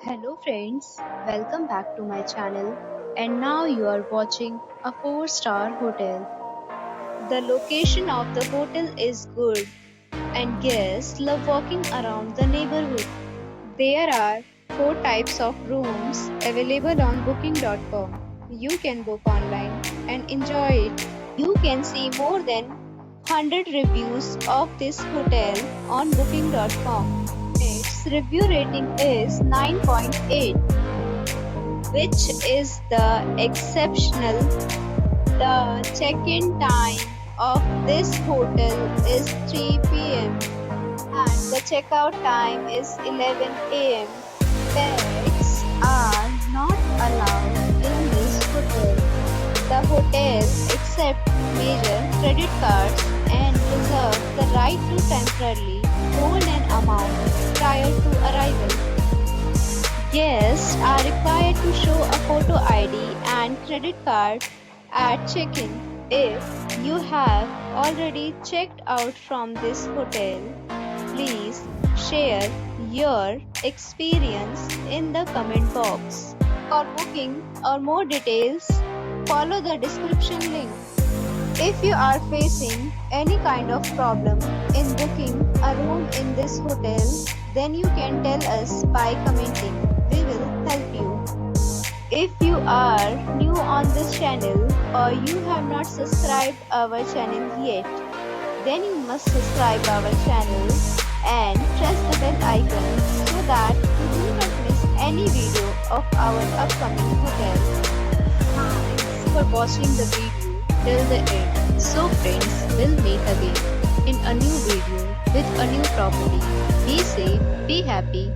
Hello friends, welcome back to my channel and now you are watching a 4-star hotel. The location of the hotel is good and guests love walking around the neighborhood. There are 4 types of rooms available on booking.com. You can book online and enjoy it. You can see more than 100 reviews of this hotel on booking.com. Its review rating is 9.8, which is the exceptional. The check-in time of this hotel is 3 p.m. and the checkout time is 11 a.m. Pets are not allowed in this hotel. The hotel accepts major credit cards and reserves the right to temporarily hold an amount prior to arrival. Guests are required to show a photo ID and credit card at check-in. If you have already checked out from this hotel, please share your experience in the comment box. For booking or more details, follow the description link. If you are facing any kind of problem in booking a room in this hotel, then you can tell us by commenting. We will help you. If you are new on this channel or you have not subscribed our channel yet, then you must subscribe our channel and press the bell icon so that you do not miss any video of our upcoming hotel. Thanks for watching the video till the end. So friends, we'll meet again in a new video with a new property. Be safe, be happy.